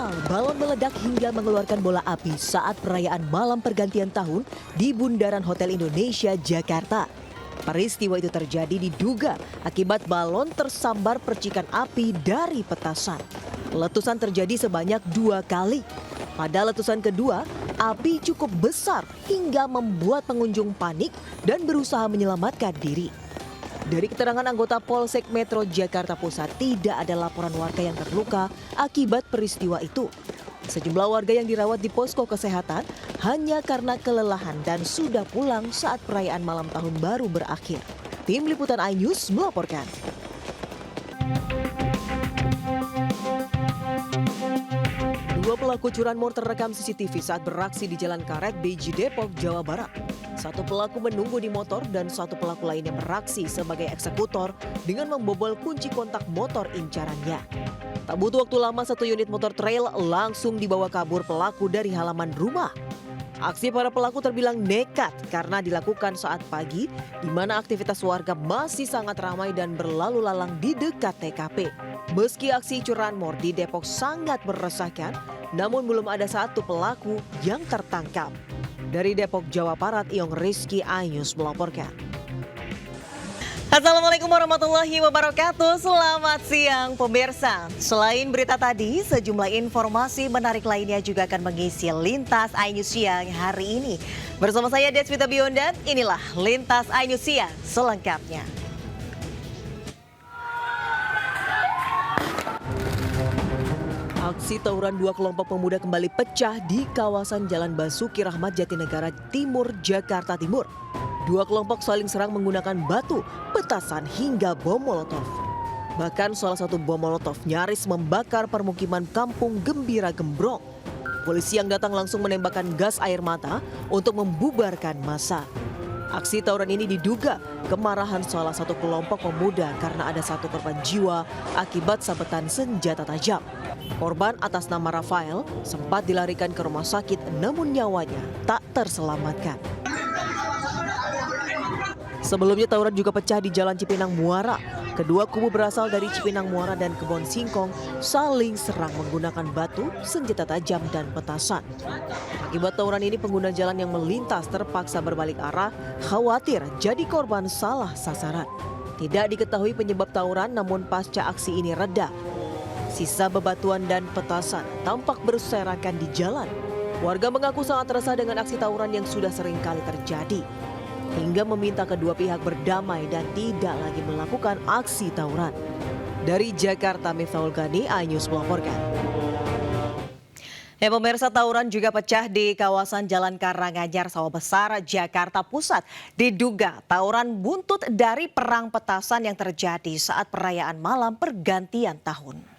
Viral, balon meledak hingga mengeluarkan bola api saat perayaan malam pergantian tahun di Bundaran Hotel Indonesia, Jakarta. Peristiwa itu terjadi diduga akibat balon tersambar percikan api dari petasan. Letusan terjadi sebanyak 2 kali. Pada letusan kedua, api cukup besar hingga membuat pengunjung panik dan berusaha menyelamatkan diri. Dari keterangan anggota Polsek Metro Jakarta Pusat, tidak ada laporan warga yang terluka akibat peristiwa itu. Sejumlah warga yang dirawat di posko kesehatan hanya karena kelelahan dan sudah pulang saat perayaan malam tahun baru berakhir. Tim Liputan iNews melaporkan. Dua pelaku curanmor terekam CCTV saat beraksi di Jalan Karet, Beji, Depok, Jawa Barat. Satu pelaku menunggu di motor dan satu pelaku lainnya beraksi sebagai eksekutor dengan membobol kunci kontak motor incarannya. Tak butuh waktu lama, satu unit motor trail langsung dibawa kabur pelaku dari halaman rumah. Aksi para pelaku terbilang nekat karena dilakukan saat pagi, di mana aktivitas warga masih sangat ramai dan berlalu lalang di dekat TKP. Meski aksi curanmor di Depok sangat meresahkan, namun belum ada satu pelaku yang tertangkap. Dari Depok, Jawa Barat, Iong Rizky, iNews melaporkan. Assalamualaikum warahmatullahi wabarakatuh. Selamat siang pemirsa. Selain berita tadi, sejumlah informasi menarik lainnya juga akan mengisi Lintas iNews Siang hari ini. Bersama saya Deswita Biondan, inilah Lintas iNews Siang selengkapnya. Aksi tawuran dua kelompok pemuda kembali pecah di kawasan Jalan Basuki Rahmat, Jatinegara Timur, Jakarta Timur. Dua kelompok saling serang menggunakan batu, petasan hingga bom molotov. Bahkan salah satu bom molotov nyaris membakar permukiman kampung Gembira Gembrong. Polisi yang datang langsung menembakkan gas air mata untuk membubarkan massa. Aksi tawuran ini diduga kemarahan salah satu kelompok pemuda karena ada satu korban jiwa akibat sabetan senjata tajam. Korban atas nama Rafael sempat dilarikan ke rumah sakit, namun nyawanya tak terselamatkan. Sebelumnya tawuran juga pecah di Jalan Cipinang Muara. Kedua kubu berasal dari Cipinang Muara dan Kebon Singkong saling serang menggunakan batu, senjata tajam, dan petasan. Akibat tawuran ini pengguna jalan yang melintas terpaksa berbalik arah, khawatir jadi korban salah sasaran. Tidak diketahui penyebab tawuran, namun pasca aksi ini reda. Sisa bebatuan dan petasan tampak berserakan di jalan. Warga mengaku sangat resah dengan aksi tawuran yang sudah sering kali terjadi, hingga meminta kedua pihak berdamai dan tidak lagi melakukan aksi tawuran. Dari Jakarta, Miftahul Ghani, iNews melaporkan. Pemirsa, tawuran juga pecah di kawasan Jalan Karanganyar, Sawah Besar, Jakarta Pusat. Diduga tawuran buntut dari perang petasan yang terjadi saat perayaan malam pergantian tahun.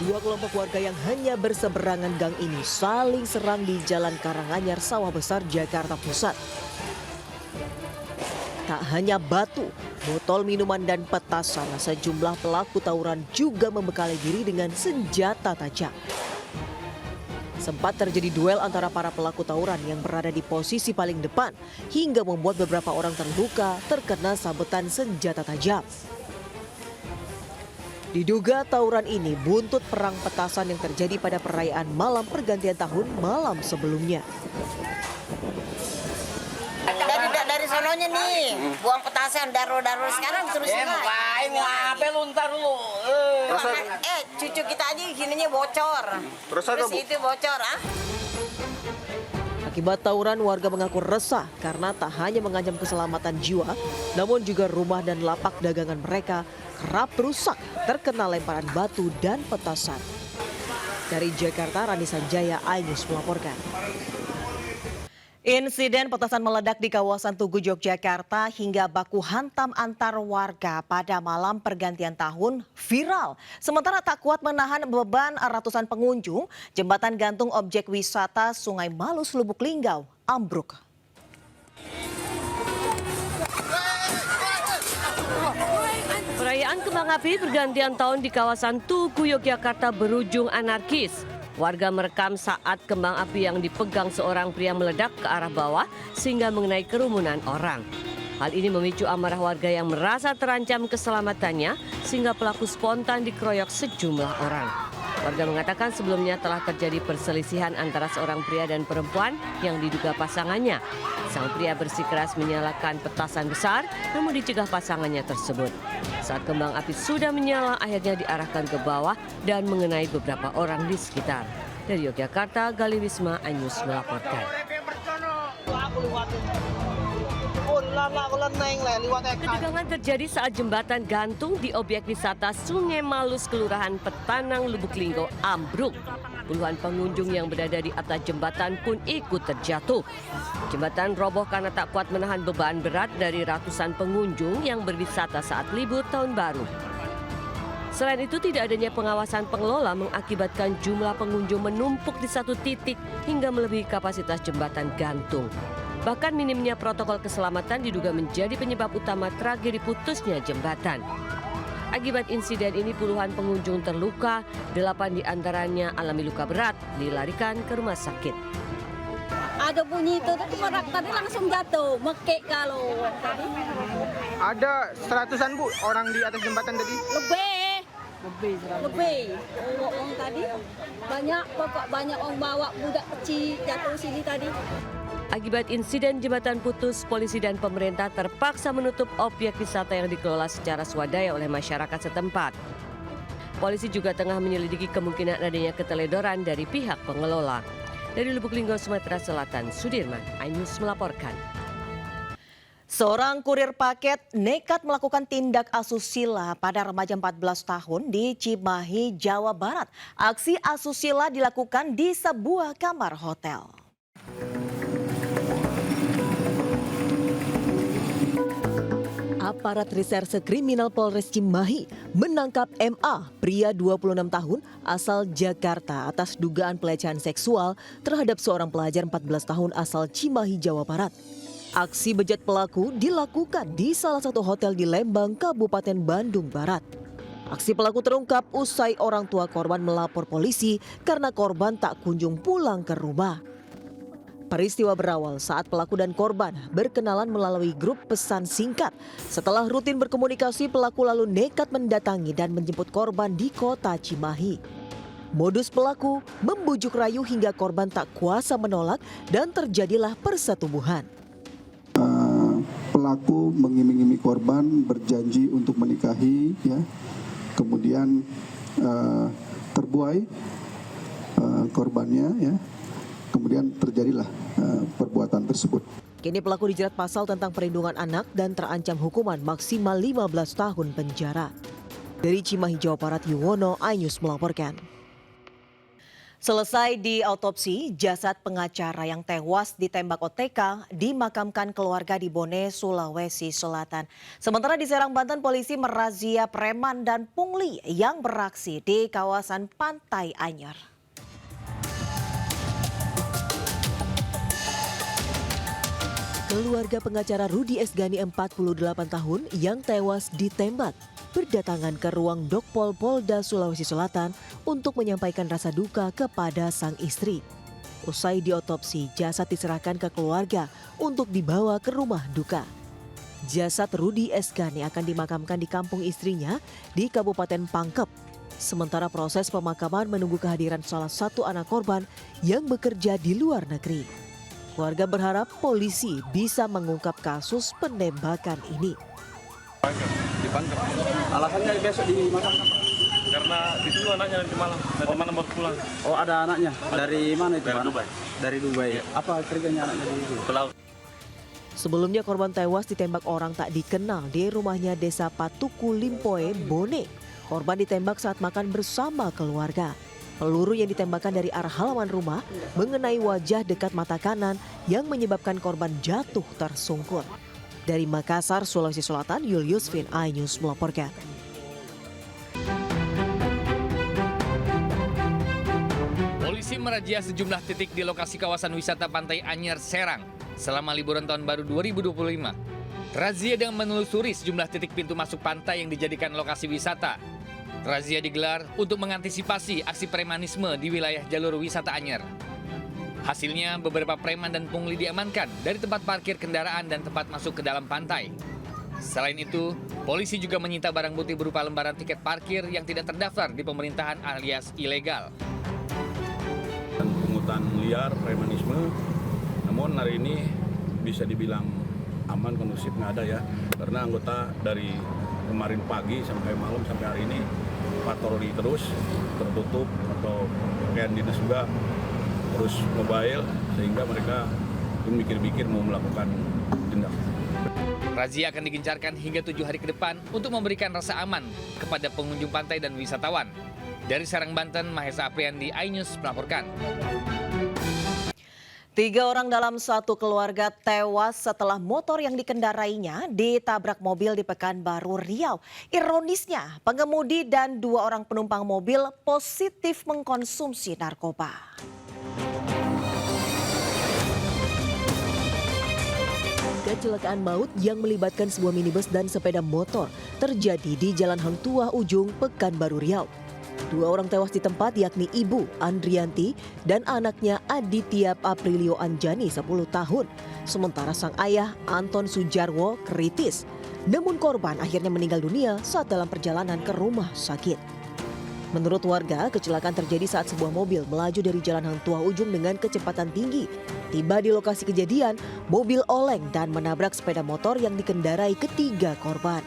Dua kelompok warga yang hanya berseberangan gang ini saling serang di Jalan Karanganyar, Sawah Besar, Jakarta Pusat. Tak hanya batu, botol minuman dan petasan, sejumlah pelaku tawuran juga membekali diri dengan senjata tajam. Sempat terjadi duel antara para pelaku tawuran yang berada di posisi paling depan hingga membuat beberapa orang terluka terkena sabetan senjata tajam. Diduga tawuran ini buntut perang petasan yang terjadi pada perayaan malam pergantian tahun malam sebelumnya. Dari sononya nih, buang petasan, daru-daru sekarang terus ngapain, ngapain lu ntar lu. Cucu kita aja gininya bocor. Terus itu bocor, ah. Akibat tawuran, warga mengaku resah karena tak hanya mengancam keselamatan jiwa, namun juga rumah dan lapak dagangan mereka kerap rusak terkena lemparan batu dan petasan. Dari Jakarta, Rani Sanjaya, iNews melaporkan. Insiden petasan meledak di kawasan Tugu, Yogyakarta hingga baku hantam antar warga pada malam pergantian tahun viral. Sementara tak kuat menahan beban ratusan pengunjung, jembatan gantung objek wisata Sungai Malus, Lubuk Linggau ambruk. Perayaan kembang api pergantian tahun di kawasan Tugu, Yogyakarta berujung anarkis. Warga merekam saat kembang api yang dipegang seorang pria meledak ke arah bawah sehingga mengenai kerumunan orang. Hal ini memicu amarah warga yang merasa terancam keselamatannya sehingga pelaku spontan dikeroyok sejumlah orang. Warga mengatakan sebelumnya telah terjadi perselisihan antara seorang pria dan perempuan yang diduga pasangannya. Sang pria bersikeras menyalakan petasan besar namun dicegah pasangannya tersebut. Saat kembang api sudah menyala, akhirnya diarahkan ke bawah dan mengenai beberapa orang di sekitar. Dari Yogyakarta, Gali Wisma, iNews melaporkan. Ketegangan terjadi saat jembatan gantung di objek wisata Sungai Malus, Kelurahan Petanang, Lubuk Linggau ambruk. Puluhan pengunjung yang berada di atas jembatan pun ikut terjatuh. Jembatan roboh karena tak kuat menahan beban berat dari ratusan pengunjung yang berwisata saat libur tahun baru. Selain itu, tidak adanya pengawasan pengelola mengakibatkan jumlah pengunjung menumpuk di satu titik hingga melebihi kapasitas jembatan gantung. Bahkan minimnya protokol keselamatan diduga menjadi penyebab utama tragedi putusnya jembatan. Akibat insiden ini puluhan pengunjung terluka, 8 diantaranya alami luka berat, dilarikan ke rumah sakit. Ada bunyi itu tadi langsung jatuh, mekek kalau tadi. Ada seratusan Bu orang di atas jembatan tadi? Lebih. Orang tadi banyak orang bawa budak kecil jatuh sini tadi. Akibat insiden jembatan putus, polisi dan pemerintah terpaksa menutup objek wisata yang dikelola secara swadaya oleh masyarakat setempat. Polisi juga tengah menyelidiki kemungkinan adanya keteledoran dari pihak pengelola. Dari Lubuk Linggau, Sumatera Selatan, Sudirman, iNews melaporkan. Seorang kurir paket nekat melakukan tindak asusila pada remaja 14 tahun di Cimahi, Jawa Barat. Aksi asusila dilakukan di sebuah kamar hotel. Aparat Reserse Kriminal Polres Cimahi menangkap MA, pria 26 tahun asal Jakarta atas dugaan pelecehan seksual terhadap seorang pelajar 14 tahun asal Cimahi, Jawa Barat. Aksi bejat pelaku dilakukan di salah satu hotel di Lembang, Kabupaten Bandung Barat. Aksi pelaku terungkap usai orang tua korban melapor polisi karena korban tak kunjung pulang ke rumah. Peristiwa berawal saat pelaku dan korban berkenalan melalui grup pesan singkat. Setelah rutin berkomunikasi, pelaku lalu nekat mendatangi dan menjemput korban di kota Cimahi. Modus pelaku membujuk rayu hingga korban tak kuasa menolak dan terjadilah persetubuhan. Pelaku mengiming-imingi korban berjanji untuk menikahi, ya. Kemudian terbuai korbannya, ya. Kemudian terjadilah perbuatan tersebut. Kini pelaku dijerat pasal tentang perlindungan anak dan terancam hukuman maksimal 15 tahun penjara. Dari Cimahi, Jawa Barat, Yuwono, iNews melaporkan. Selesai diautopsi, jasad pengacara yang tewas ditembak OTK dimakamkan keluarga di Bone, Sulawesi Selatan. Sementara di Serang, Banten, polisi merazia preman dan pungli yang beraksi di kawasan Pantai Anyer. Keluarga pengacara Rudi Esgani 48 tahun yang tewas ditembak berdatangan ke ruang Dokpol Polda Sulawesi Selatan untuk menyampaikan rasa duka kepada sang istri. Usai diotopsi, jasad diserahkan ke keluarga untuk dibawa ke rumah duka. Jasad Rudi Esgani akan dimakamkan di kampung istrinya di Kabupaten Pangkep. Sementara proses pemakaman menunggu kehadiran salah satu anak korban yang bekerja di luar negeri. Warga berharap polisi bisa mengungkap kasus penembakan ini. Dipangkep. Alasannya besok dimakamkan? Karena itu anaknya nanti malam, nanti malam baru pulang. Oh, ada anaknya? Dari mana itu? Dari Dubai. Dari Dubai. Ya. Apa kerjanya anaknya di Dubai? Pelaut. Sebelumnya korban tewas ditembak orang tak dikenal di rumahnya Desa Patuku Limpoe, Bone. Korban ditembak saat makan bersama keluarga. Peluru yang ditembakkan dari arah halaman rumah mengenai wajah dekat mata kanan yang menyebabkan korban jatuh tersungkur. Dari Makassar, Sulawesi Selatan, Julius Vin, iNews melaporkan. Polisi merazia sejumlah titik di lokasi kawasan wisata Pantai Anyer, Serang selama liburan tahun baru 2025. Razia dengan menelusuri sejumlah titik pintu masuk pantai yang dijadikan lokasi wisata. Razia digelar untuk mengantisipasi aksi premanisme di wilayah jalur wisata Anyer. Hasilnya, beberapa preman dan pungli diamankan dari tempat parkir kendaraan dan tempat masuk ke dalam pantai. Selain itu, polisi juga menyita barang bukti berupa lembaran tiket parkir yang tidak terdaftar di pemerintahan alias ilegal. Pungutan liar, premanisme, namun hari ini bisa dibilang aman, kondusif, nggak ada ya. Karena anggota dari kemarin pagi sampai malam sampai hari ini patroli terus, tertutup atau pakaian dinas juga terus mobile, sehingga mereka mikir-mikir mau melakukan tindakan. Razia akan digencarkan hingga 7 hari ke depan untuk memberikan rasa aman kepada pengunjung pantai dan wisatawan. Dari Serang, Banten, Mahesa Apriandi, iNews melaporkan. 3 orang dalam satu keluarga tewas setelah motor yang dikendarainya ditabrak mobil di Pekanbaru, Riau. Ironisnya, pengemudi dan 2 orang penumpang mobil positif mengkonsumsi narkoba. Kecelakaan maut yang melibatkan sebuah minibus dan sepeda motor terjadi di Jalan Hang Tuah Ujung, Pekanbaru, Riau. 2 orang tewas di tempat, yakni Ibu Andrianti dan anaknya Aditya Aprilio Anjani 10 tahun. Sementara sang ayah Anton Sujarwo kritis. Namun korban akhirnya meninggal dunia saat dalam perjalanan ke rumah sakit. Menurut warga, kecelakaan terjadi saat sebuah mobil melaju dari Jalan Hang Tuah Ujung dengan kecepatan tinggi. Tiba di lokasi kejadian, mobil oleng dan menabrak sepeda motor yang dikendarai ketiga korban.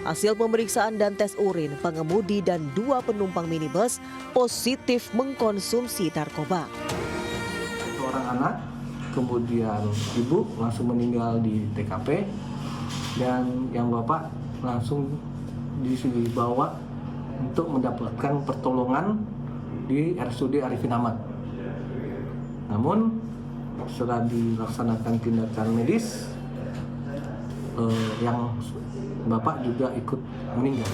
Hasil pemeriksaan dan tes urin, pengemudi dan 2 penumpang minibus positif mengkonsumsi narkoba. 1 orang anak, kemudian ibu langsung meninggal di TKP, dan yang bapak langsung dibawa untuk mendapatkan pertolongan di RSUD Arifin Ahmad. Namun setelah dilaksanakan tindakan medis, yang bapak juga ikut meninggal.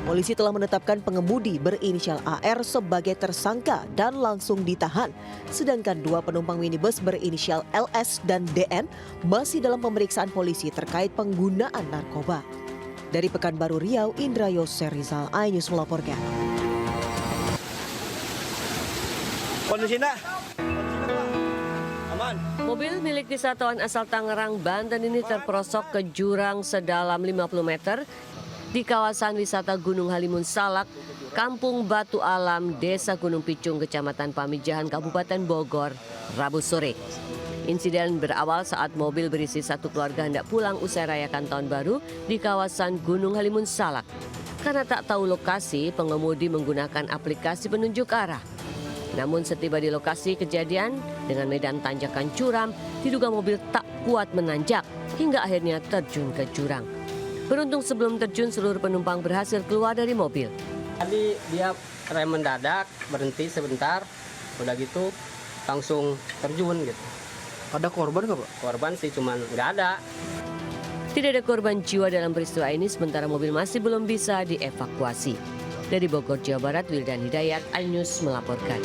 Polisi telah menetapkan pengemudi berinisial AR sebagai tersangka dan langsung ditahan. Sedangkan 2 penumpang minibus berinisial LS dan DN masih dalam pemeriksaan polisi terkait penggunaan narkoba. Dari Pekanbaru, Riau, Indra Yose Rizal, iNews melaporkan. Kondisinya aman. Mobil milik wisatawan asal Tangerang, Banten ini terperosok ke jurang sedalam 50 meter di kawasan wisata Gunung Halimun Salak, Kampung Batu Alam, Desa Gunung Picung, Kecamatan Pamijahan, Kabupaten Bogor, Rabu sore. Insiden berawal saat mobil berisi 1 keluarga hendak pulang usai rayakan Tahun Baru di kawasan Gunung Halimun Salak. Karena tak tahu lokasi, pengemudi menggunakan aplikasi penunjuk arah. Namun setiba di lokasi kejadian, dengan medan tanjakan curam, diduga mobil tak kuat menanjak hingga akhirnya terjun ke jurang. Beruntung sebelum terjun, seluruh penumpang berhasil keluar dari mobil. Tadi dia rem mendadak, berhenti sebentar, udah gitu langsung terjun gitu. Ada korban nggak, Pak? Korban sih cuman nggak ada. Tidak ada korban jiwa dalam peristiwa ini, sementara mobil masih belum bisa dievakuasi. Dari Bogor, Jawa Barat, Wildan Hidayat, iNews melaporkan.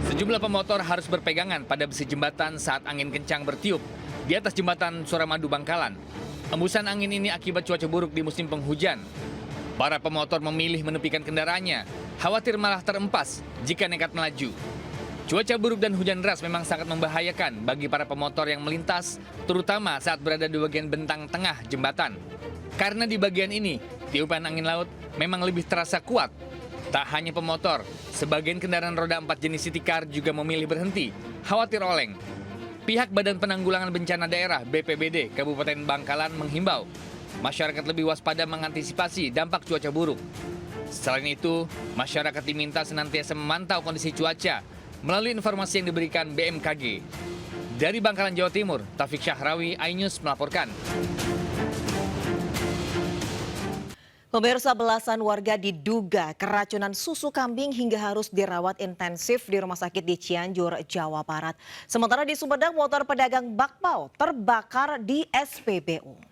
Sejumlah pemotor harus berpegangan pada besi jembatan saat angin kencang bertiup di atas jembatan Suramadu Bangkalan. Embusan angin ini akibat cuaca buruk di musim penghujan. Para pemotor memilih menepikan kendaraannya, khawatir malah terempas jika nekat melaju. Cuaca buruk dan hujan deras memang sangat membahayakan bagi para pemotor yang melintas, terutama saat berada di bagian bentang tengah jembatan. Karena di bagian ini, tiupan angin laut memang lebih terasa kuat. Tak hanya pemotor, sebagian kendaraan roda 4 jenis city car juga memilih berhenti, khawatir oleng. Pihak Badan Penanggulangan Bencana Daerah BPBD Kabupaten Bangkalan menghimbau masyarakat lebih waspada mengantisipasi dampak cuaca buruk. Selain itu, masyarakat diminta senantiasa memantau kondisi cuaca melalui informasi yang diberikan BMKG. Dari Bangkalan, Jawa Timur, Taufik Syahrawi, iNews melaporkan. Pemirsa, belasan warga diduga keracunan susu kambing hingga harus dirawat intensif di rumah sakit di Cianjur, Jawa Barat. Sementara di Sumedang, motor pedagang bakpao terbakar di SPBU.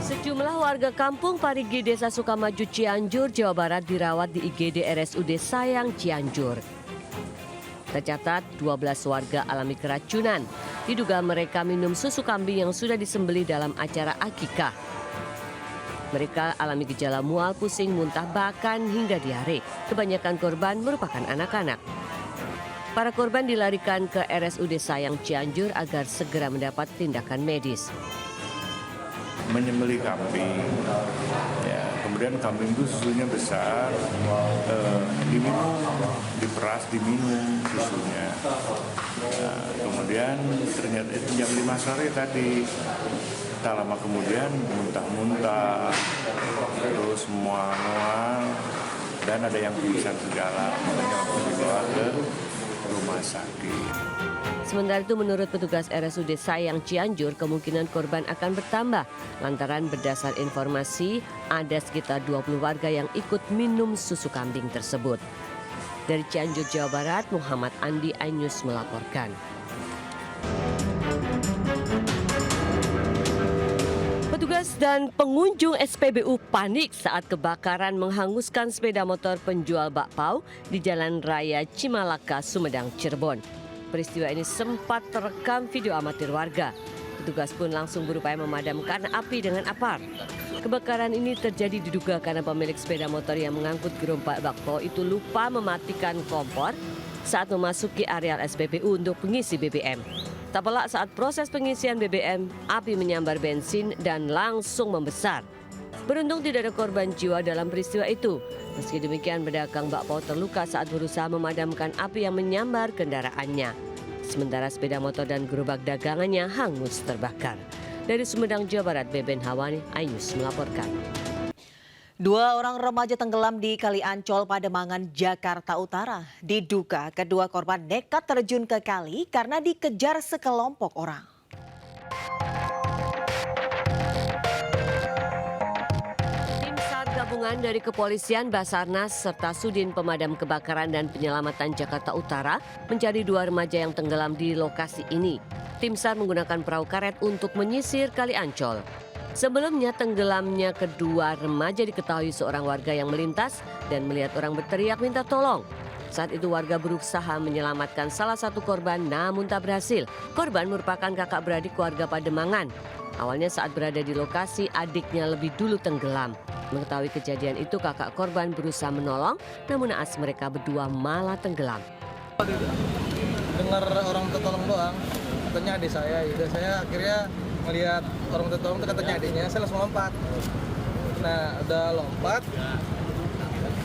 Sejumlah warga kampung Parigi, Desa Sukamaju, Cianjur, Jawa Barat dirawat di IGD RSUD Sayang, Cianjur. Tercatat 12 warga alami keracunan. Diduga mereka minum susu kambing yang sudah disembelih dalam acara akikah. Mereka alami gejala mual, pusing, muntah, bahkan hingga diare. Kebanyakan korban merupakan anak-anak. Para korban dilarikan ke RSUD Sayang Cianjur agar segera mendapat tindakan medis. Menyembelih kambing, ya, kemudian kambing itu susunya besar, diminum, diperas, diminum susunya. Nah, kemudian ternyata itu jam 5 sore tadi, tak lama kemudian muntah-muntah, terus mual-mual, dan ada yang pingsan segala, makanya langsung dibawa ke rumah sakit. Sementara itu menurut petugas RSUD Sayang Cianjur, kemungkinan korban akan bertambah lantaran berdasar informasi ada sekitar 20 warga yang ikut minum susu kambing tersebut. Dari Cianjur, Jawa Barat, Muhammad Andi, iNews melaporkan. Petugas dan pengunjung SPBU panik saat kebakaran menghanguskan sepeda motor penjual bakpao di Jalan Raya Cimalaka, Sumedang, Cirebon. Peristiwa ini sempat terekam video amatir warga. Petugas pun langsung berupaya memadamkan api dengan apar. Kebakaran ini terjadi diduga karena pemilik sepeda motor yang mengangkut gerobak bakpao itu lupa mematikan kompor saat memasuki areal SPBU untuk mengisi BBM. Tak pelak saat proses pengisian BBM, api menyambar bensin dan langsung membesar. Beruntung tidak ada korban jiwa dalam peristiwa itu. Meski demikian, pedagang bakpao terluka saat berusaha memadamkan api yang menyambar kendaraannya. Sementara sepeda motor dan gerobak dagangannya hangus terbakar. Dari Sumedang, Jawa Barat, Beben Hawani, iNews melaporkan. 2 orang remaja tenggelam di Kali Ancol, Pademangan, Jakarta Utara. Diduga kedua korban nekat terjun ke kali karena dikejar sekelompok orang. Tim SAR gabungan dari Kepolisian, Basarnas, serta Sudin Pemadam Kebakaran dan Penyelamatan Jakarta Utara mencari 2 remaja yang tenggelam di lokasi ini. Tim SAR menggunakan perahu karet untuk menyisir Kali Ancol. Sebelumnya tenggelamnya kedua remaja diketahui seorang warga yang melintas dan melihat orang berteriak minta tolong. Saat itu warga berusaha menyelamatkan salah satu korban namun tak berhasil. Korban merupakan kakak beradik warga Pademangan. Awalnya saat berada di lokasi adiknya lebih dulu tenggelam. Mengetahui kejadian itu kakak korban berusaha menolong namun naas mereka berdua malah tenggelam. Dengar orang tertolong doang, katanya adik saya, yaudah saya akhirnya melihat orang tertolong itu katanya adiknya, saya langsung lompat. Nah udah lompat,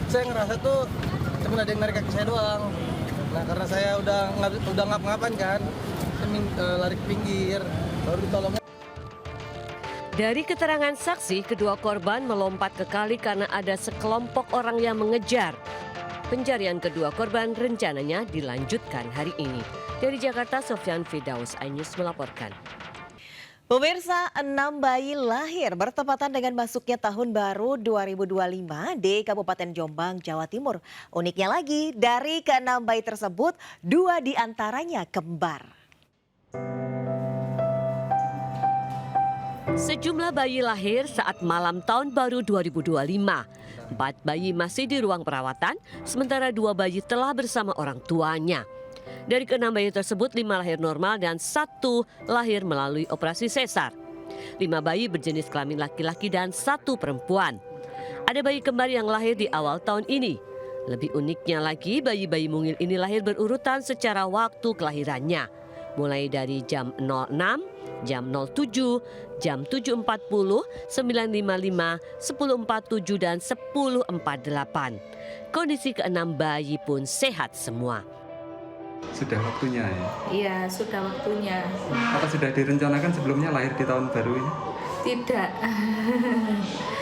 saya ngerasa tuh cuma ada yang narik kaki saya doang. Nah karena saya udah ngap-ngapan kan, saya lari ke pinggir, baru ditolong. Dari keterangan saksi, kedua korban melompat ke kali karena ada sekelompok orang yang mengejar. Pencarian kedua korban rencananya dilanjutkan hari ini. Dari Jakarta, Sofyan Firdaus, iNews melaporkan. Pemirsa, 6 bayi lahir bertepatan dengan masuknya tahun baru 2025 di Kabupaten Jombang, Jawa Timur. Uniknya lagi, dari ke-6 bayi tersebut, 2 diantaranya kembar. Sejumlah bayi lahir saat malam tahun baru 2025. 4 bayi masih di ruang perawatan, sementara 2 bayi telah bersama orang tuanya. Dari ke-6 bayi tersebut, 5 lahir normal dan 1 lahir melalui operasi sesar. 5 bayi berjenis kelamin laki-laki dan 1 perempuan. Ada bayi kembar yang lahir di awal tahun ini. Lebih uniknya lagi, bayi-bayi mungil ini lahir berurutan secara waktu kelahirannya. Mulai dari jam 06, jam 07, jam 7.40, 9.55, 10.47, dan 10.48. Kondisi ke-6 bayi pun sehat semua. Sudah waktunya ya? Iya, sudah waktunya. Apa sudah direncanakan sebelumnya lahir di tahun baru ini? Tidak.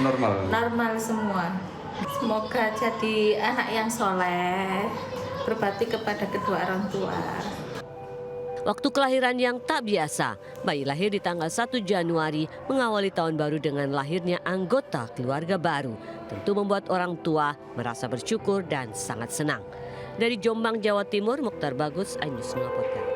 Normal? Normal semua. Semoga jadi anak yang soleh, berbakti kepada kedua orang tua. Waktu kelahiran yang tak biasa, bayi lahir di tanggal 1 Januari mengawali tahun baru dengan lahirnya anggota keluarga baru. Tentu membuat orang tua merasa bersyukur dan sangat senang. Dari Jombang, Jawa Timur, Mukhtar Bagus, iNews melaporkan.